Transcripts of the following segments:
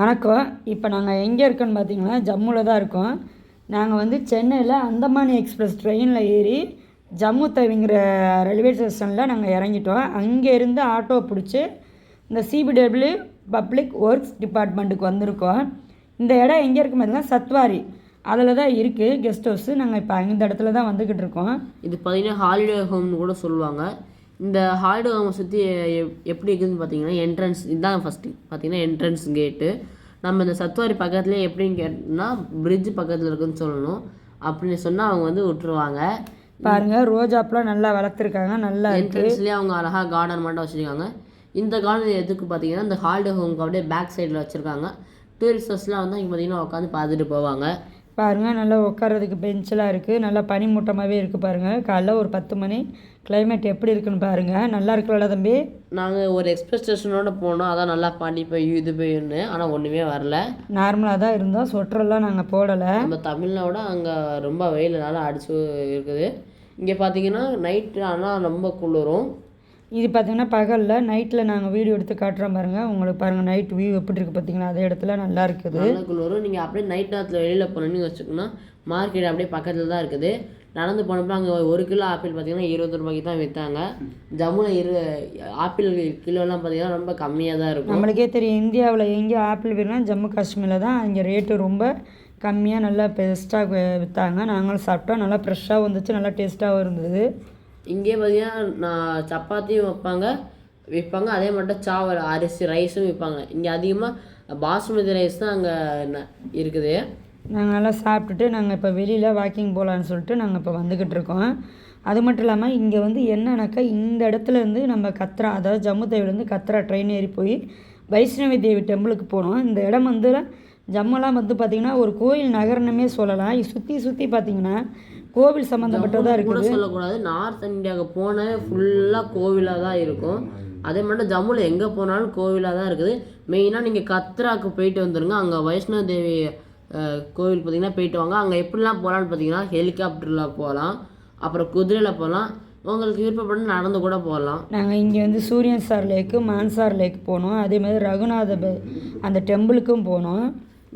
வணக்கம். இப்போ நாங்கள் எங்கே இருக்கோன்னு பார்த்தீங்கன்னா, ஜம்முவில் தான் இருக்கோம். நாங்கள் வந்து சென்னையில் அந்தமான் எக்ஸ்பிரஸ் ட்ரெயினில் ஏறி ஜம்மு தவிங்கிற ரயில்வே ஸ்டேஷனில் நாங்கள் இறங்கிட்டோம். அங்கேருந்து ஆட்டோ பிடிச்சி இந்த சிபிடபிள்யூ பப்ளிக் ஒர்க்ஸ் டிபார்ட்மெண்ட்டுக்கு வந்திருக்கோம். இந்த இடம் எங்கே இருக்குது பார்த்தீங்கன்னா, சத்வாரி அதில் தான் இருக்குது கெஸ்ட் ஹவுஸு. நாங்கள் இப்போ இந்த இடத்துல தான் வந்துக்கிட்டு இருக்கோம். இது பார்த்தீங்கன்னா ஹாலிடே ஹோம்னு கூட சொல்லுவாங்க. இந்த ஹாலிடே ஹோமை சுற்றி எப்படி இருக்குதுன்னு பார்த்தீங்கன்னா, என்ட்ரன்ஸ் இதுதான் ஃபஸ்ட்டு பார்த்தீங்கன்னா என்ட்ரன்ஸ் கேட்டு. நம்ம இந்த சத்வாரி பக்கத்துலேயே எப்படின்னு கேட்டோம்னா பிரிட்ஜ் பக்கத்தில் இருக்குதுன்னு சொல்லணும். அப்படின்னு சொன்னால் அவங்க வந்து விட்டுருவாங்க. பாருங்கள், ரோஜாப்பெலாம் நல்லா வளர்த்துருக்காங்க. நல்லா என்ட்ரன்ஸ்லேயே அவங்க அழகாக கார்டன் மட்டும் வச்சுருக்காங்க. இந்த கார்டன் எதுக்கு பார்த்தீங்கன்னா, இந்த ஹாலிடே ஹோமுக்கு அப்படியே பேக் சைடில் வச்சுருக்காங்க. டூரிஸ்டர்ஸ்லாம் வந்து இங்கே பார்த்தீங்கன்னா உட்காந்து பார்த்துட்டு போவாங்க. பாருங்கள், நல்லா உட்காரதுக்கு பெஞ்செலாம் இருக்குது. நல்லா பனிமூட்டமாகவே இருக்குது. பாருங்கள், காலைல ஒரு 10 மணி. கிளைமேட் எப்படி இருக்குன்னு பாருங்கள். நல்லா இருக்குல்ல தம்பி? நாங்கள் ஒரு எக்ஸ்பிரஸ் ஸ்டேஷனோட போனோம். அதான் நல்லா பனி பெய்யும் இது பெய்யும்னு. ஆனால் ஒன்றுமே வரல. நார்மலாக தான் இருந்தோம். சொட்டரெல்லாம் நாங்கள் போடலை. நம்ம தமிழ்நாட அங்கே ரொம்ப வெயில் நல்லா அடிச்சு இருக்குது. இங்கே பார்த்தீங்கன்னா நைட்டு ஆனால் ரொம்ப குளிரும். இது பார்த்திங்கன்னா பகலில். நைட்டில் நாங்கள் வீடியோ எடுத்து காட்டுறோம் பாருங்கள். உங்களுக்கு பாருங்கள் நைட் வியூ எப்படி இருக்குது பார்த்தீங்கன்னா, அதே இடத்துல நல்லா இருக்குது. நல்லா குளிரும். நீங்கள் அப்படியே நைட் நேரத்தில் வெளியில் போனோன்னு வச்சுக்கோங்கன்னா, மார்க்கெட் அப்படியே பக்கத்தில் தான் இருக்குது. நடந்து போனப்போ அங்கே 1 கிலோ ஆப்பிள் பார்த்தீங்கன்னா 20 ரூபாய்க்கு தான் விற்றாங்க. ஜம்முவில் ஆப்பிள் கிலோலாம் பார்த்தீங்கன்னா ரொம்ப கம்மியாக தான் இருக்கும். நம்மளுக்கே தெரியும், இந்தியாவில் எங்கே ஆப்பிள் விற்கனா ஜம்மு காஷ்மீரில் தான். அங்கே ரேட்டு ரொம்ப கம்மியாக நல்லா பெஸ்ட்டாக விற்றாங்க. நாங்களும் சாப்பிட்டோம். நல்லா ஃப்ரெஷ்ஷாகவும் வந்துச்சு, நல்லா டேஸ்ட்டாகவும் இருந்தது. இங்கே பார்த்தீங்கன்னா சப்பாத்தியும் விற்பாங்க. அதே மட்டும் அரிசி ரைஸும் விற்பாங்க. இங்கே அதிகமாக பாசுமதி ரைஸ் தான் அங்கே இருக்குது. நாங்கள் நல்லா சாப்பிட்டுட்டு நாங்கள் இப்போ வெளியில் வாக்கிங் போகலான்னு சொல்லிட்டு நாங்கள் இப்போ வந்துக்கிட்டு இருக்கோம். அது மட்டும் இல்லாமல் இங்கே வந்து என்னன்னாக்கா, இந்த இடத்துலேருந்து நம்ம கத்ரா, அதாவது ஜம்மு தேவிலேருந்து கத்ரா ட்ரெயின் ஏறி போய் வைஷ்ணவி தேவி டெம்பிளுக்கு போனோம். இந்த இடம் வந்து ஜம்முலாம் வந்து பார்த்திங்கன்னா ஒரு கோயில் நகரணுமே சொல்லலாம். சுற்றி பார்த்திங்கன்னா கோவில் சம்மந்தப்பட்டதாக இருக்குது. சொல்லக்கூடாது, நார்த் இந்தியாவுக்கு போனால் ஃபுல்லாக கோவிலாக தான் இருக்கும். அதே மட்டும் ஜம்முவில் எங்கே போனாலும் கோவிலாக தான் இருக்குது. மெயினாக நீங்கள் கத்ராவுக்கு போயிட்டு வந்துடுங்க. அங்கே வைஷ்ணவ தேவி கோவில் பார்த்திங்கன்னா போயிட்டு வாங்க. அங்கே எப்படிலாம் போகலான்னு பார்த்தீங்கன்னா, ஹெலிகாப்டரில் போகலாம், அப்புறம் குதிரையில் போகலாம், உங்களுக்கு விருப்பப்பட்டு நடந்து கூட போகலாம். நாங்கள் இங்கே வந்து சூரியன் சார் லேக்கு, மான்சார் லேக் போனோம். அதே மாதிரி ரகுநாத அந்த டெம்பிளுக்கும் போனோம்.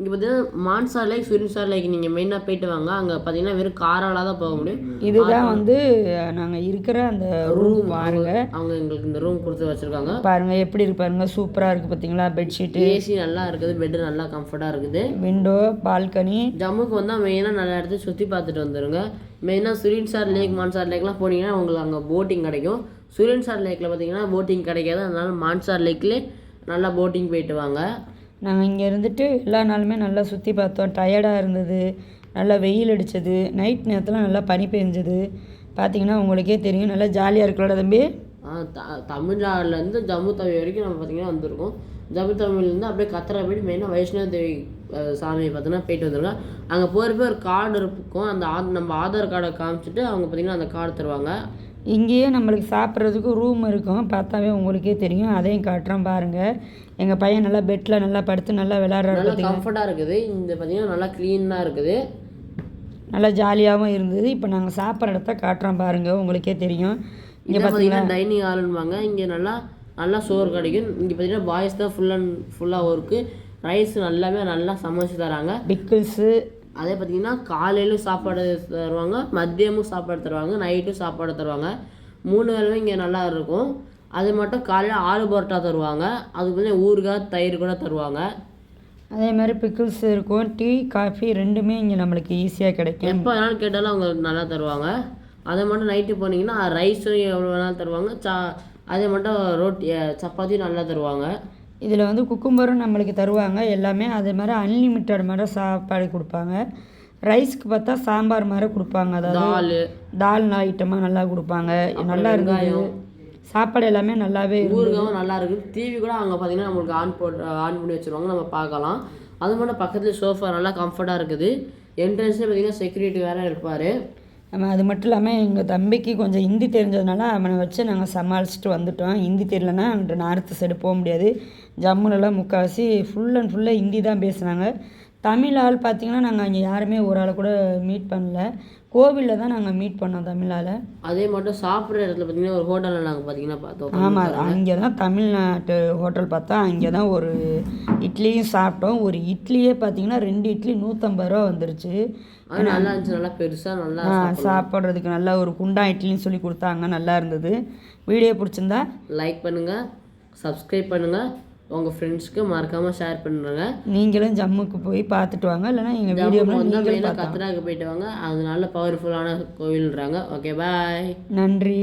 இங்கே பார்த்தீங்கன்னா மான்சார் லேக், சூரியன்சார் லேக் நீங்கள் மெயினாக போயிட்டு வாங்க. அங்கே பார்த்தீங்கன்னா வெறும் காரால் தான் போக முடியும். இதுதான் வந்து நாங்கள் இருக்கிற அந்த ரூம். பாருங்க, அவங்க எங்களுக்கு இந்த ரூம் கொடுத்து வச்சுருக்காங்க. பாருங்கள் எப்படி இருக்கு பாருங்கள். சூப்பராக இருக்குது பார்த்தீங்களா. பெட்ஷீட்டு, ஏசி நல்லா இருக்குது, பெட்டு நல்லா கம்ஃபர்ட்டாக இருக்குது, விண்டோ, பால்கனி. ஜம்முக்கு வந்தால் மெயினாக நல்லா இடத்துல சுற்றி பார்த்துட்டு வந்துடுங்க. மெயினாக சூரியன்சார் லேக், மான்சார் லேக்லாம் போனீங்கன்னா உங்களுக்கு அங்கே போட்டிங் கிடைக்கும். சூரியன்சார் லேக்கில் பார்த்தீங்கன்னா போட்டிங் கிடைக்காது. அதனால மான்சார் லேக்லேயே நல்லா போட்டிங் போயிட்டு வாங்க. நாங்கள் இங்கே இருந்துட்டு எல்லா நாளுமே நல்லா சுற்றி பார்த்தோம். டயர்டாக இருந்தது, நல்லா வெயில் அடித்தது, நைட் நேரத்தில் நல்லா பனி பெஞ்சது. பார்த்திங்கன்னா உங்களுக்கே தெரியும், நல்லா ஜாலியாக இருக்கலோட தம்பி. தமிழ்நாடுலேருந்து ஜம்மு தவி வரைக்கும் நம்ம பார்த்திங்கன்னா வந்திருக்கோம். ஜம்மு தவிலேருந்து அப்படியே கத்ரா போய்ட்டு மெயினாக வைஷ்ணவ தேவி சாமியை பார்த்தீங்கன்னா போயிட்டு வந்துருங்க. அங்கே போகிறப்ப ஒரு கார்டு இருக்கும். அந்த நம்ம ஆதார் கார்டை காமிச்சிட்டு அவங்க பார்த்திங்கன்னா அந்த கார்டு தருவாங்க. இங்கேயே நம்மளுக்கு சாப்பிட்றதுக்கு ரூம் இருக்கும். பார்த்தாவே உங்களுக்கே தெரியும். அதையும் காட்டுறோம் பாருங்கள். எங்கள் பையன் நல்லா பெட்டில் நல்லா படுத்து நல்லா விளையாடுறாரு. நல்லா கம்ஃபர்ட்டாக இருக்குது. இந்த பார்த்திங்கன்னா நல்லா க்ளீனாக இருக்குது, நல்லா ஜாலியாகவும் இருந்தது. இப்போ நாங்கள் சாப்பிட்ற இடத்த காட்டுறோம் பாருங்கள், உங்களுக்கே தெரியும். இங்கே பார்த்தீங்கன்னா டைனிங் ஹால்னுவாங்க. இங்கே நல்லா சோறு கிடைக்கும். இங்கே பார்த்தீங்கன்னா பாய்ஸ் தான் ஃபுல்லாக ஒர்க்கு. ரைஸ் நல்லா சமைச்சு தராங்க. பிக்கிள்ஸு. அதே பார்த்திங்கன்னா காலையிலும் சாப்பாடு தருவாங்க, மதியமும் சாப்பாடு தருவாங்க, நைட்டும் சாப்பாடு தருவாங்க. 3 வேளையுமே இங்கே நல்லா இருக்கும். அது மட்டும் காலையில் ஆலு பரோட்டா தருவாங்க. அதுக்கு பார்த்தீங்கன்னா ஊறுகாய், தயிர் கூட தருவாங்க. அதே மாதிரி பிக்கிள்ஸ் இருக்கும். டீ, காஃபி ரெண்டுமே இங்கே நம்மளுக்கு ஈஸியாக கிடைக்கும். எப்போ வேணாலும் கேட்டாலும் அவங்க நல்லா தருவாங்க. அதை மட்டும் நைட்டு போனீங்கன்னா ரைஸும் எவ்வளோ வேணாலும் தருவாங்க. அதே மட்டும் சப்பாத்தியும் நல்லா தருவாங்க. இதில் வந்து குக்கும்பரும் நம்மளுக்கு தருவாங்க எல்லாமே. அதே மாதிரி அன்லிமிட்டட் மாதிரி சாப்பாடு கொடுப்பாங்க. ரைஸ்க்கு பார்த்தா சாம்பார் மாதிரி கொடுப்பாங்க. அதாவது தால் ஐட்டமாக நல்லா கொடுப்பாங்க. நல்லா இருந்தது. சாப்பாடு எல்லாமே நல்லாவே ஊறுகாவும் நல்லா இருக்குது. டிவி கூட அங்கே பார்த்தீங்கன்னா நம்மளுக்கு ஆன் பண்ணி வச்சுருவாங்க, நம்ம பார்க்கலாம். அது மட்டும் பக்கத்தில் சோஃபா நல்லா கம்ஃபர்ட்டாக இருக்குது. என்ட்ரன்ஸ்லேயே பார்த்தீங்கன்னா செக்யூரிட்டி வேறு இருப்பார். நம்ம அது மட்டும் இல்லாமல் எங்கள் தம்பிக்கு கொஞ்சம் ஹிந்தி தெரிஞ்சதுனால அவனை வச்சு நாங்கள் சமாளிச்சுட்டு வந்துட்டோம். ஹிந்தி தெரியலன்னா நார்த்து சைடு போக முடியாது. ஜம்முலலாம் முக்கால்வாசி ஃபுல்லாக ஹிந்தி தான் பேசுனாங்க. தமிழ் ஆள் பார்த்திங்கன்னா நாங்கள் அங்கே யாருமே ஒரு ஆளை கூட மீட் பண்ணல. கோவிலில் தான் நாங்கள் மீட் பண்ணோம் தமிழ் ஆளை. அதே மட்டும் சாப்பிட்ற இடத்துல பார்த்தீங்கன்னா ஒரு ஹோட்டலில் நாங்கள் பார்த்தீங்கன்னா பார்த்தோம். ஆமாம், அங்கே தான் தமிழ்நாட்டு ஹோட்டல் பார்த்தா அங்கே தான் ஒரு இட்லியும் சாப்பிட்டோம். ஒரு இட்லியே பார்த்தீங்கன்னா 2 இட்லி 150 ரூபா வந்துருச்சு. அது நல்லா இருந்துச்சு, நல்லா பெருசாக நல்லா சாப்பிட்றதுக்கு நல்லா ஒரு குண்டா இட்லின்னு சொல்லி கொடுத்தாங்க, நல்லா இருந்தது. வீடியோ பிடிச்சிருந்தா லைக் பண்ணுங்கள், சப்ஸ்கிரைப் பண்ணுங்கள், உங்கள் ஃப்ரெண்ட்ஸ்க்கு மறக்காமல் ஷேர் பண்ணுறேங்க. நீங்களும் ஜம்முக்கு போய் பார்த்துட்டு வாங்க, இல்லைனா எங்கள் வீடியோவில் நீங்களும் மெயினாக கத்ராக்கு போயிட்டு வாங்க. அது நல்ல பவர்ஃபுல்லான கோவில்ன்றாங்க. ஓகே, பாய், நன்றி.